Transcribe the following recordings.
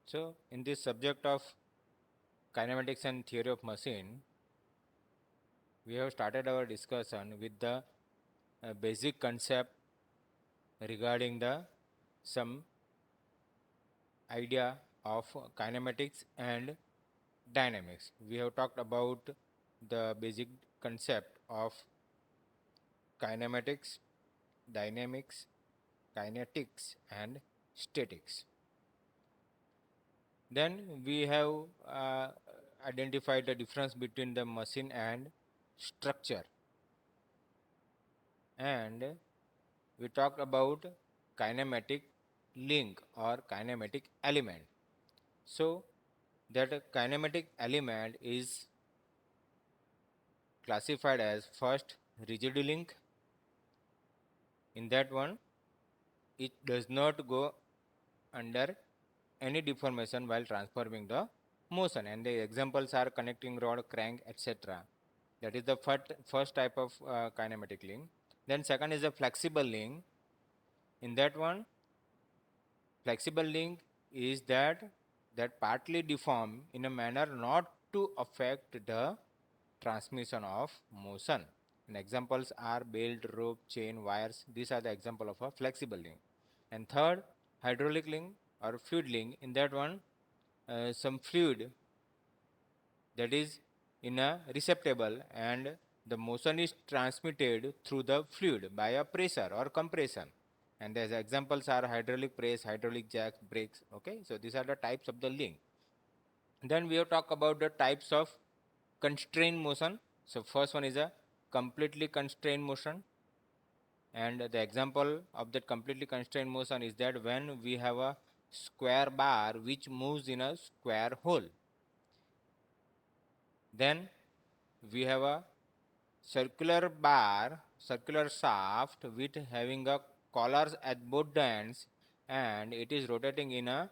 So, in this subject of kinematics and theory of machine, we have started our discussion with the basic concept regarding the some idea of kinematics and dynamics. We have talked about the basic concept of kinematics, dynamics, kinetics, and statics. Then we have uh, identified the difference between the machine and structure, and we talked about kinematic link or kinematic element. So that a kinematic element is classified as first rigid link. In that one, it does not go under any deformation while transforming the motion, and the examples are connecting rod, crank, etc. That is the first type of kinematic link. Then second is a flexible link. In that one, flexible link is that partly deform in a manner not to affect the transmission of motion. And examples are belt, rope, chain, wires. These are the example of a flexible link. And third, hydraulic link or fluid link. In that one, some fluid that is in a receptacle, and the motion is transmitted through the fluid by a pressure or compression. And as examples are hydraulic press, hydraulic jacks, brakes. Okay, so these are the types of the link. Then we have talked about the types of constrained motion. So first one is a completely constrained motion, and the example of that completely constrained motion is that when we have a square bar which moves in a square hole. Then we have a circular bar, circular shaft with having a collars at both the ends, and it is rotating in a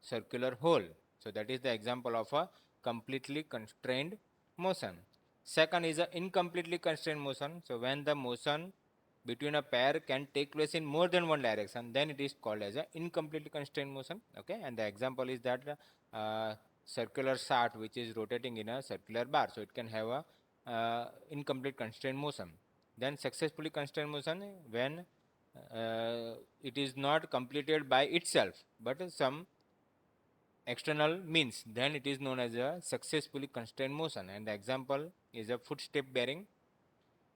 circular hole. So that is the example of a completely constrained motion. Second is a incompletely constrained motion. So when the motion between a pair can take place in more than one direction, then it is called as a incompletely constrained motion. Okay, and the example is that circular shaft which is rotating in a circular bar, so it can have a incomplete constrained motion. Then successfully constrained motion when it is not completed by itself but some external means, then it is known as a successfully constrained motion. And the example is a footstep bearing.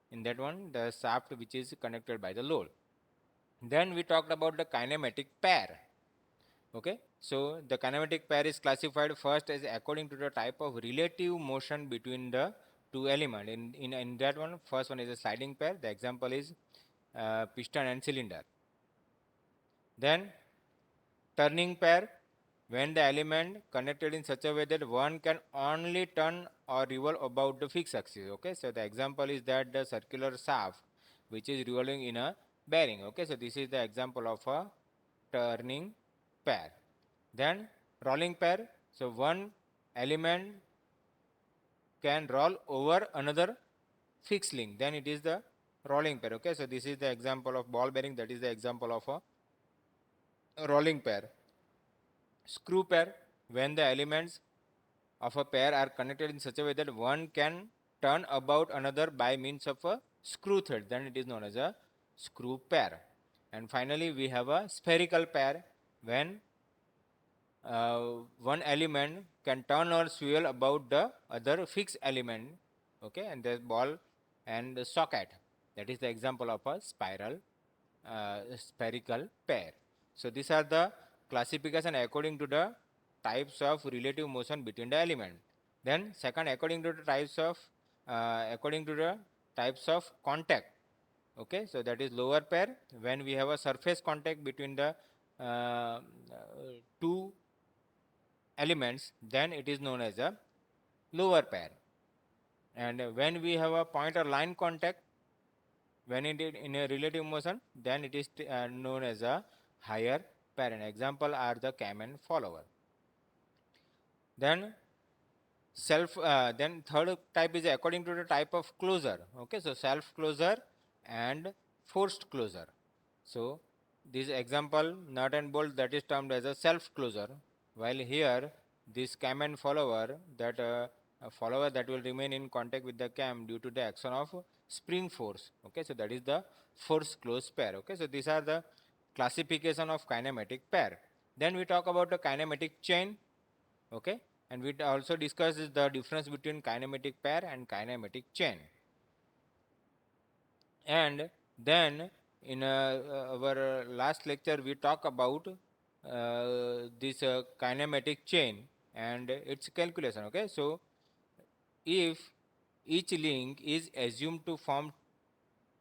In that one, the shaft which is connected by the load. Then we talked about the kinematic pair. Okay, so the kinematic pair is classified first as according to the type of relative motion between the two elements. In that one, first one is a sliding pair. The example is piston and cylinder. Then turning pair, when the element connected in such a way that one can only turn or revolve about the fixed axis. Okay, so the example is that the circular shaft which is revolving in a bearing. Okay, so this is the example of a turning pair. Then rolling pair, so one element can roll over another fixed link, then it is the rolling pair. Okay, so this is the example of ball bearing, that is the example of a rolling pair. Screw pair, when the elements of a pair are connected in such a way that one can turn about another by means of a screw thread, then it is known as a screw pair. And finally, we have a spherical pair, when one element can turn or swivel about the other fixed element. Okay, and the ball and the socket, that is the example of a spherical pair. So these are the classification according to the types of relative motion between the element. Then second, according to the types of contact. Okay, so that is lower pair, when we have a surface contact between the two elements, then it is known as a lower pair. And when we have a point or line contact, when it is in a relative motion, then it is known as a higher pair. An example are the cam and follower. Then then third type is according to the type of closure. Okay, so self closure and forced closure. So this example, nut and bolt, that is termed as a self closure. while here this cam and follower, that a follower that will remain in contact with the cam due to the action of spring force. Okay, so that is the force closed pair. Okay, so these are the classification of kinematic pair. Then we talk about the kinematic chain. Okay, and we also discuss the difference between kinematic pair and kinematic chain. And then in our last lecture we talk about this kinematic chain and its calculation. Okay, so if each link is assumed to form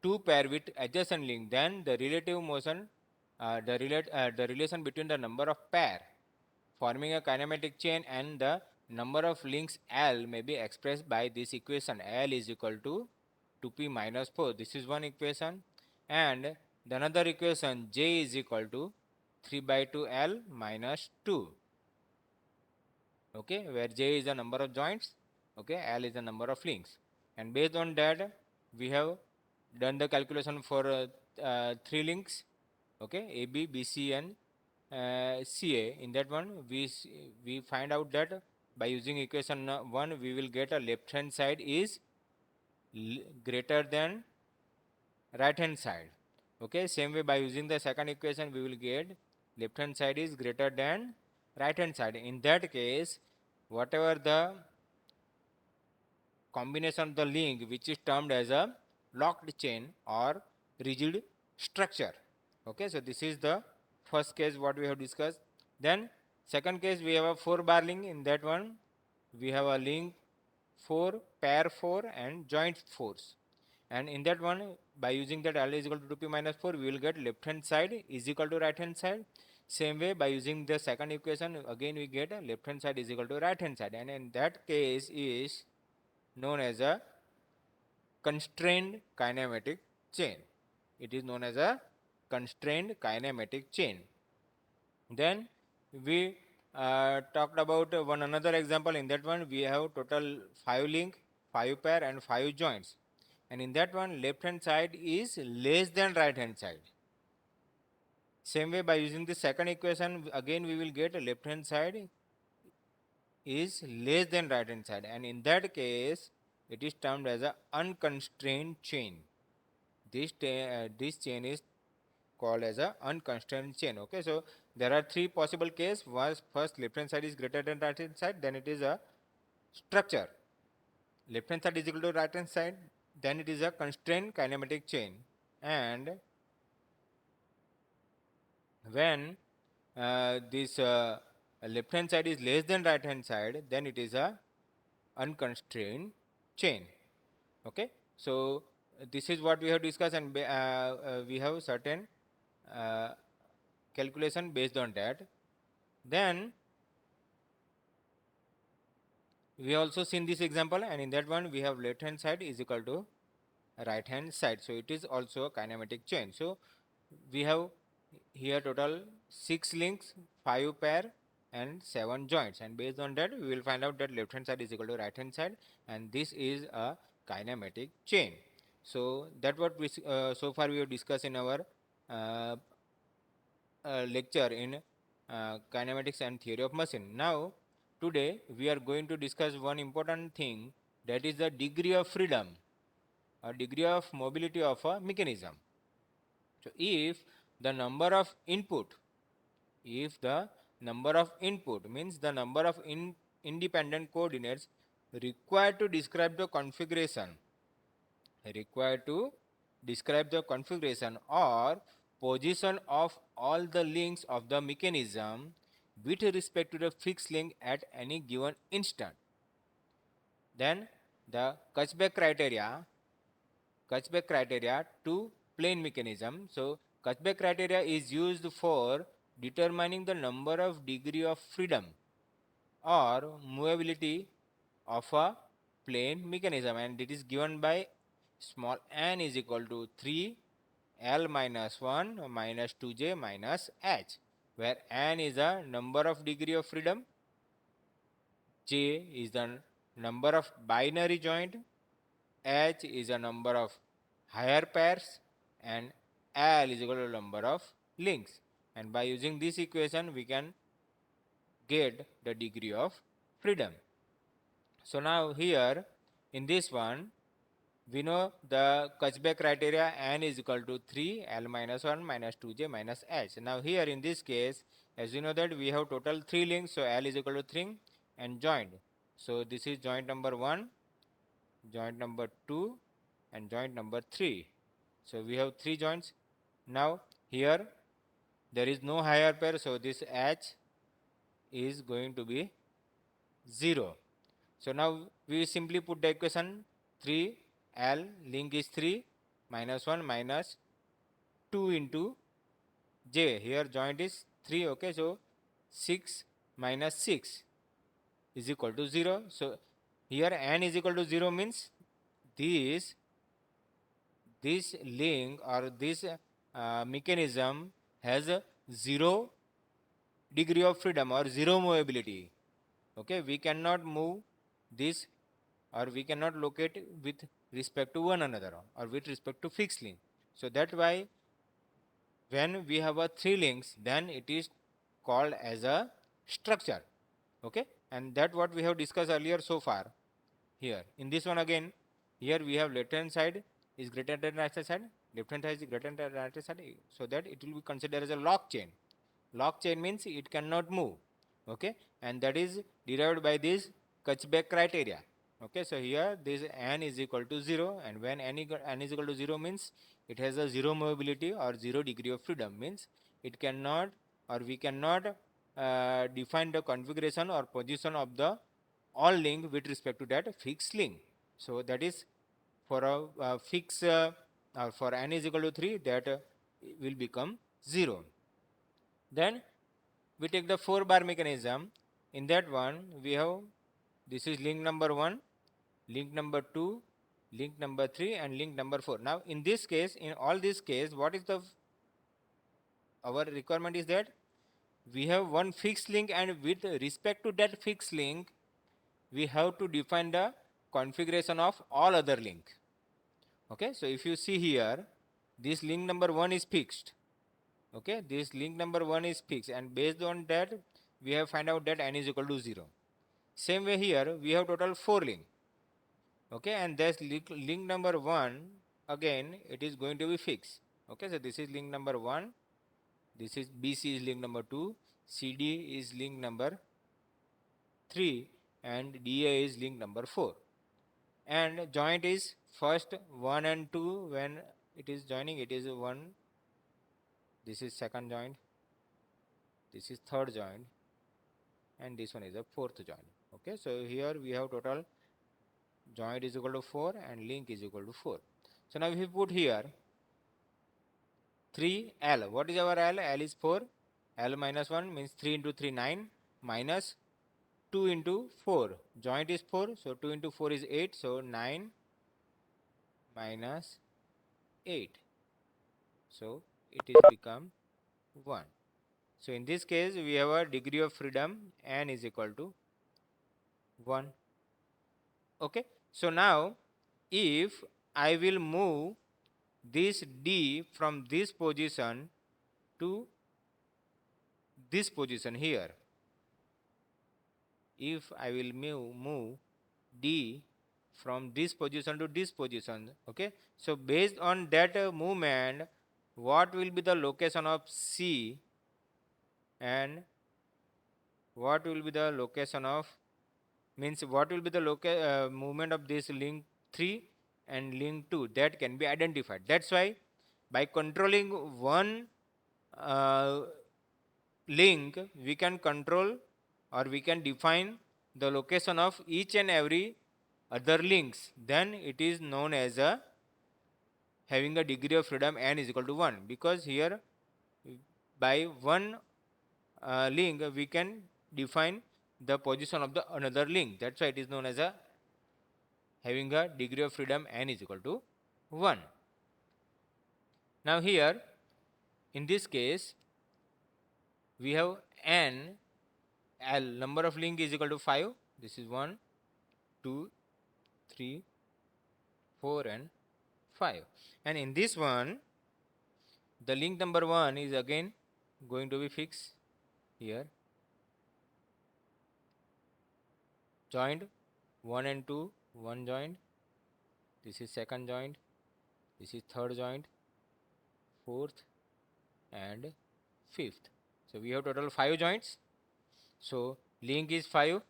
two pair with adjacent link, then the relative motion, the relation between the number of pair forming a kinematic chain and the number of links L may be expressed by this equation. L is equal to 2p minus 4. This is one equation. And the another equation, J is equal to 3 by 2 L minus 2. Okay, where J is the number of joints, okay, L is the number of links. And based on that, we have done the calculation for three links, okay, AB, BC, and CA. In that one, we find out that by using equation 1, we will get a left hand side is greater than right hand side. Okay, same way by using the second equation, we will get left hand side is greater than right hand side. In that case, whatever the combination of the link which is termed as a locked chain or rigid structure. Okay, so this is the first case what we have discussed. Then second case, we have a 4 bar link. In that one we have a link 4, pair 4 and joint force. And in that one, by using that L is equal to 2p minus 4, we will get left hand side is equal to right hand side. Same way, by using the second equation, again we get left hand side is equal to right hand side. And in that case is known as a constrained kinematic chain. It is known as a constrained kinematic chain. Then we talked about one another example. In that one, we have total 5 link, 5 pair and 5 joints. And in that one, left hand side is less than right hand side. Same way, by using the second equation, again we will get left hand side is less than right hand side, and in that case it is termed as a unconstrained chain. This chain is called as a unconstrained chain. Okay, so there are three possible cases. First, left hand side is greater than right hand side, then it is a structure. Left hand side is equal to right hand side, then it is a constrained kinematic chain. And when this left hand side is less than right hand side, then it is a unconstrained chain. Okay, so this is what we have discussed, and we have certain uh, calculation based on that. Then we also seen this example, and in that one we have left hand side is equal to right hand side, so it is also a kinematic chain. So we have here total 6 links, 5 pair and 7 joints, and based on that we will find out that left hand side is equal to right hand side, and this is a kinematic chain. So that what we so far we have discussed in our uh, lecture in kinematics and theory of machine. Now today we are going to discuss one important thing, that is the degree of freedom or degree of mobility of a mechanism. So if the number of input, if the number of input means the number of independent coordinates required to describe the configuration, or position of all the links of the mechanism with respect to the fixed link at any given instant, then the Kachbeck criteria to plane mechanism. So Kachbeck criteria is used for determining the number of degree of freedom or movability of a plane mechanism, and it is given by small n is equal to 3 L minus 1 minus 2j minus h, where n is the number of degree of freedom, j is the number of binary joint, h is a number of higher pairs, and L is equal to number of links. And by using this equation we can get the degree of freedom. So now here in this one, we know the Kutzbach criteria n is equal to 3 L minus 1 minus 2j minus h. Now here in this case, as you know that we have total 3 links, so L is equal to 3 and joint. So this is joint number 1, joint number 2 and joint number 3. So we have 3 joints. Now here there is no higher pair, so this h is going to be 0. So now we simply put the equation 3 L link is 3 minus 1 minus 2 into j. Here joint is 3. Okay, so 6 minus 6 is equal to 0. So here n is equal to 0 means this link or this mechanism has a 0 degree of freedom or 0 movability. Okay, we cannot move this or we cannot locate with respect to one another or with respect to fixed link. So that's why when we have a 3 links, then it is called as a structure. Okay, and that what we have discussed earlier so far. Here in this one again, here we have left hand side is greater than right hand side, left hand side is greater than right hand side, so that it will be considered as a lock chain. Lock chain means it cannot move. Okay, and that is derived by this Kutzbach criteria. Okay, so here this n is equal to 0, and when n is equal to 0 means it has a 0 mobility or 0 degree of freedom, means it cannot or we cannot define the configuration or position of the all link with respect to that fixed link. So that is for a fixed or for n is equal to 3, that will become 0. Then we take the 4 bar mechanism. In that one we have, this is link number 1, link number 2, link number 3 and link number 4. Now in this case, in all this case, what is the our requirement is that we have one fixed link, and with respect to that fixed link we have to define the configuration of all other link. Okay, so if you see here, this link number 1 is fixed. Okay, this link number 1 is fixed, and based on that we have find out that n is equal to 0. Same way here we have total 4 link. Okay, and this link number 1 again it is going to be fixed. Okay, so this is link number 1, this is BC is link number 2, CD is link number 3 and DA is link number 4. And joint is first 1 and 2, when it is joining it is 1, this is second joint, this is third joint, and this one is a fourth joint. Okay, so here we have total joint is equal to 4 and link is equal to 4. So now if we put here 3L, what is our L? L is 4, L minus 1 means 3 into 3 9 minus 2 into 4, joint is 4, so 2 into 4 is 8, so 9 minus 8, so it is become 1. So in this case we have a degree of freedom n is equal to 1. Okay, so now if I will move this D from this position to this position here, if I will move D from this position to this position, okay, so based on that movement, what will be the location of C and what will be the location of, means what will be the movement of this link 3 and link 2, that can be identified. That's why by controlling one link we can control or we can define the location of each and every other links, then it is known as a having a degree of freedom n is equal to 1, because here by one link we can define the position of the another link. That's why it is known as a having a degree of freedom n is equal to 1. Now here in this case we have n, L number of link is equal to 5, this is 1 2 3 4 and 5, and in this one the link number 1 is again going to be fixed here, joint 1 and 2, one joint, this is second joint, this is third joint, fourth and fifth. So we have total 5 joints. So link is 5,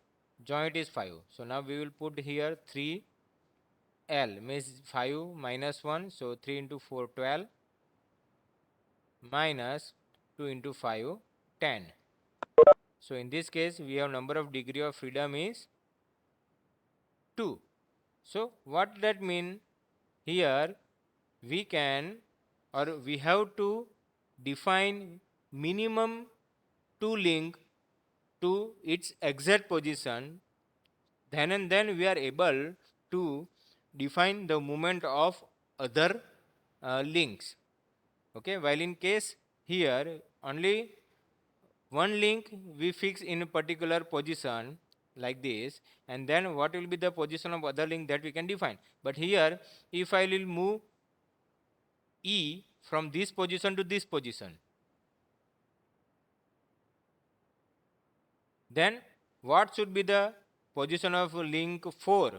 joint is 5. So now we will put here 3L means 5 minus 1. So 3 into 4 12 minus 2 into 5 10. So in this case we have number of degree of freedom is 2. So what that mean? Here we can or we have to define minimum 2 link to its exact position, then and then we are able to define the movement of other links. Okay, while in case here only one link we fix in a particular position like this, and then what will be the position of other link that we can define. But here if I will move E from this position to this position, then what should be the position of link 4,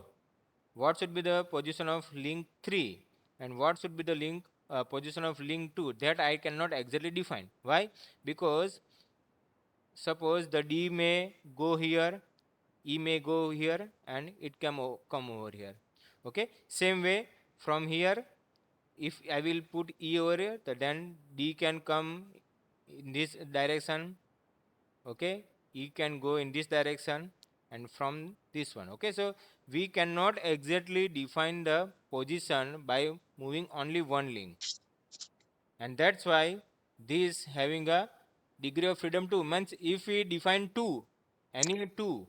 what should be the position of link 3, and what should be the link position of link 2, that I cannot exactly define. Why? Because suppose the D may go here, E may go here, and it can come over here. Okay, same way from here if I will put E over here, then D can come in this direction. Okay, E can go in this direction and from this one. Okay, so we cannot exactly define the position by moving only one link, and that's why this having a degree of freedom 2 means if we define 2, any 2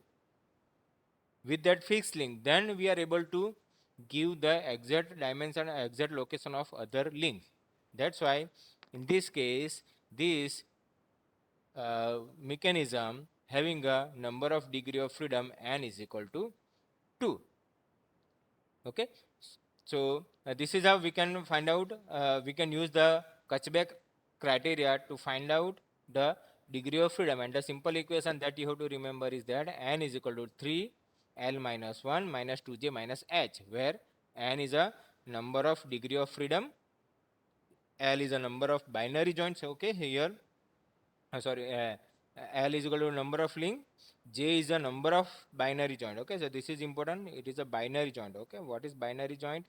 with that fixed link, then we are able to give the exact dimension, exact location of other links. That's why in this case this mechanism having a number of degree of freedom n is equal to 2. Okay, so this is how we can find out, we can use the Kachbek criteria to find out the degree of freedom, and the simple equation that you have to remember is that n is equal to 3 L minus 1 minus 2j minus h, where n is a number of degree of freedom, L is a number of binary joints. Okay, here L is equal to number of link, J is a number of binary joint. Okay, so this is important, it is a binary joint. Okay, what is binary joint,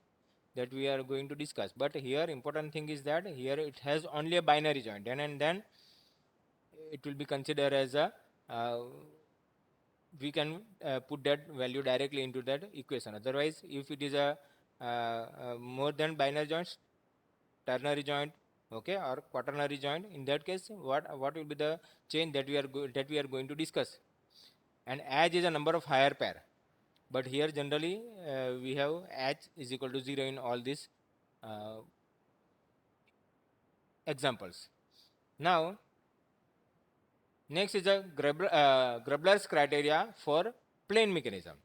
that we are going to discuss, but here important thing is that here it has only a binary joint, and then it will be considered as a we can put that value directly into that equation. Otherwise if it is a more than binary joints, ternary joint, okay, or quaternary joint, in that case what will be the change that we are going to discuss. And h is a number of higher pair, but here generally we have h is equal to 0 in all these uh, examples. Now next is a Grubler's criteria for plane mechanism.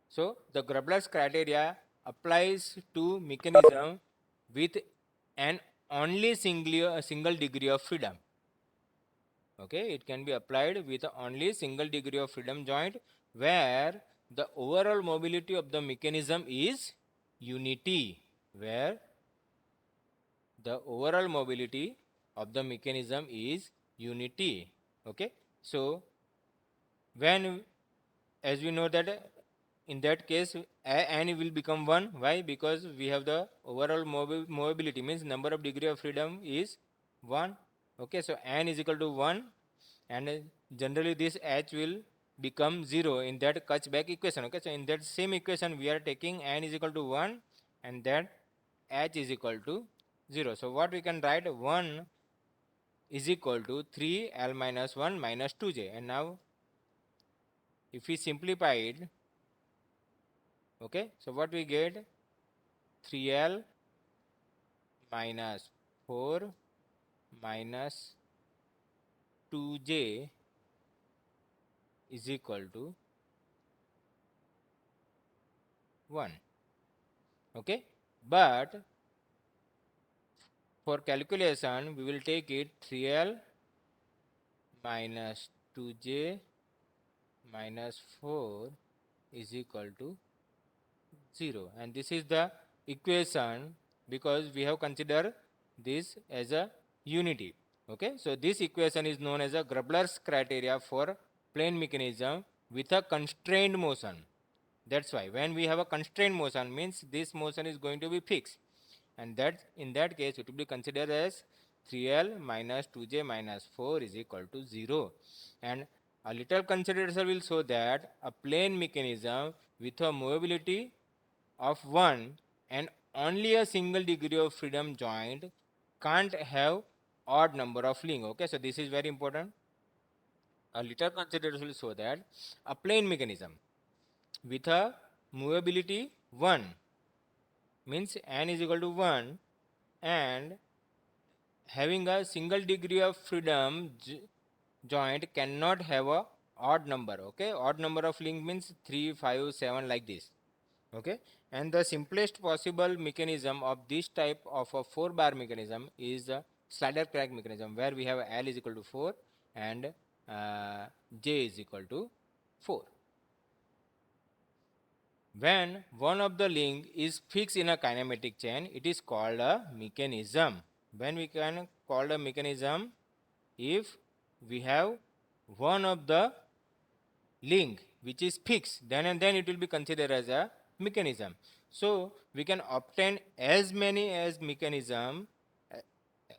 So the Grubler's criteria applies to mechanism with an only single degree of freedom. Okay, it can be applied with only single degree of freedom joint where the overall mobility of the mechanism is unity, where the overall mobility of the mechanism is unity. Okay, so when, as we know that in that case n will become 1. Why? Because we have the overall mobility means number of degree of freedom is 1. Okay, so n is equal to 1, and generally this h will become 0 in that Kachbek equation. Okay, so in that same equation we are taking n is equal to 1 and that h is equal to 0. So what we can write, 1 is equal to 3 L minus 1 minus 2j, and now if we simplify it, okay, so what we get, 3L minus 4 minus 2j is equal to 1. Okay, but for calculation we will take it 3L minus 2j minus 4 is equal to 0, and this is the equation because we have considered this as a unity. Okay, so this equation is known as a Grubler's criteria for plane mechanism with a constrained motion. That's why when we have a constrained motion means this motion is going to be fixed, and that in that case it will be considered as 3l minus 2j minus 4 is equal to 0. And a little consideration will show that a plane mechanism with a movability of 1 and only a single degree of freedom joint can't have odd number of link. Okay, so this is very important. A little consideration will show that a plane mechanism with a movability 1 means n is equal to 1 and having a single degree of freedom joint cannot have a odd number. Okay, odd number of link means 3, 5, 7 like this. Okay, and the simplest possible mechanism of this type of a 4 bar mechanism is a slider crack mechanism where we have L is equal to 4 and J is equal to 4. When one of the link is fixed in a kinematic chain, it is called a mechanism. When we can call a mechanism if we have one of the link which is fixed, then and then it will be considered as a mechanism. So we can obtain as many as mechanism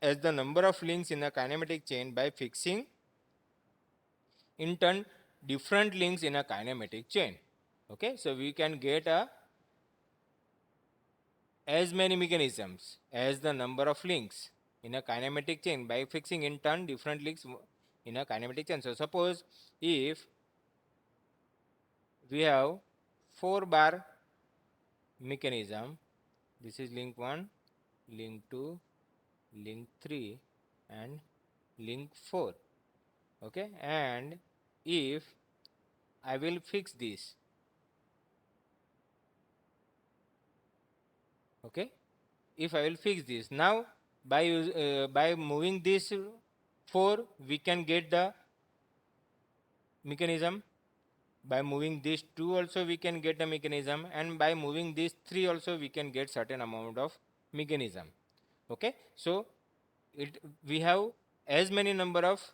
as the number of links in a kinematic chain by fixing in turn different links in a kinematic chain. Okay, so we can get as many mechanisms as the number of links in a kinematic chain by fixing in turn different links in a kinematic chain. So suppose if we have 4 bar mechanism, this is link 1, link 2, link 3 and link 4. Okay, and if I will fix this, okay, if I will fix this now by moving this 4 we can get the mechanism, by moving this 2 also we can get a mechanism, and by moving this 3 also we can get certain amount of mechanism. Okay, so we have as many number of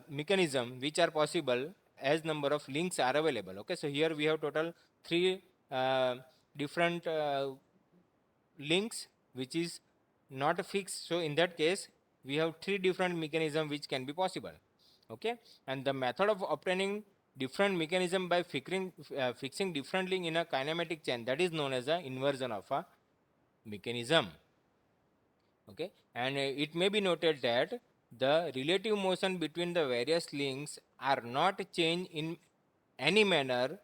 mechanism which are possible as number of links are available. Okay, so here we have total 3 different links which is not fixed, so in that case we have 3 different mechanism which can be possible. Okay, and the method of obtaining different mechanism by fixing different link in a kinematic chain, that is known as the inversion of a mechanism. Okay, and it may be noted that the relative motion between the various links are not changed in any manner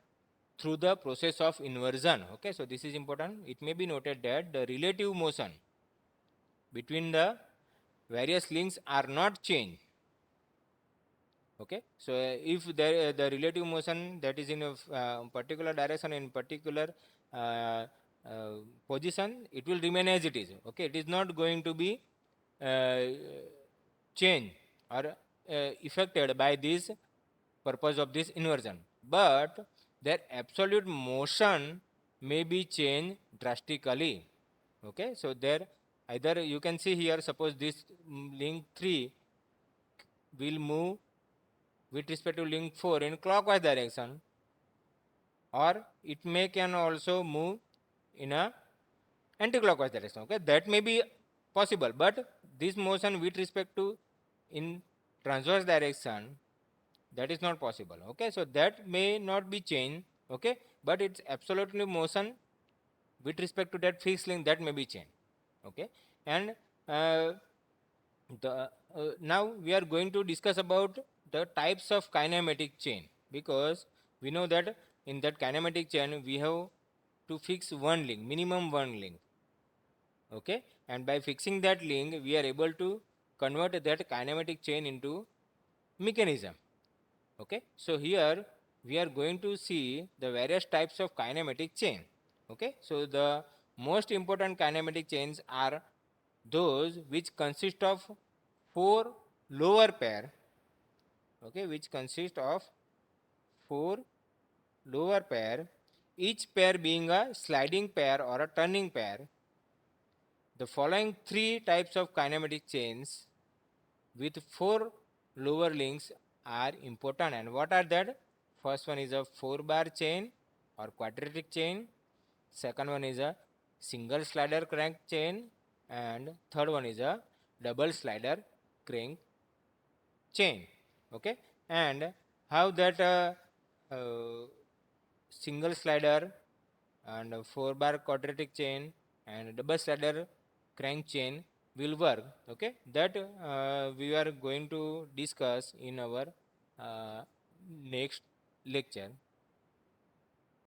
through the process of inversion. Okay, so this is important. It may be noted that the relative motion between the various links are not changed. Okay, so if the relative motion that is in a particular direction in particular uh, position, it will remain as it is. Okay, it is not going to be uh, changed or affected by this purpose of this inversion, but their absolute motion may be changed drastically. Okay, so there either you can see here, suppose this link 3 will move with respect to link 4 in clockwise direction, or it may can also move in a anti-clockwise direction. Okay, that may be possible, but this motion with respect to in transverse direction, that is not possible. Okay, so that may not be changed. Okay, but it's absolutely motion with respect to that fixed link that may be changed. Okay, and uh, now we are going to discuss about the types of kinematic chain, because we know that in that kinematic chain we have to fix one link, minimum one link. Okay, and by fixing that link we are able to convert that kinematic chain into mechanism. Okay, so here we are going to see the various types of kinematic chain. Okay, so the most important kinematic chains are those which consist of 4 lower pair okay, which consists of 4 lower pair, each pair being a sliding pair or a turning pair. The following 3 types of kinematic chains with 4 lower links are important. And what are that? First one is a 4 bar chain or quadratic chain. Second one is a single slider crank chain. And third one is a double slider crank chain. Okay, and how that single slider and 4 bar quadratic chain and double slider crank chain will work. Okay, that we are going to discuss in our next lecture.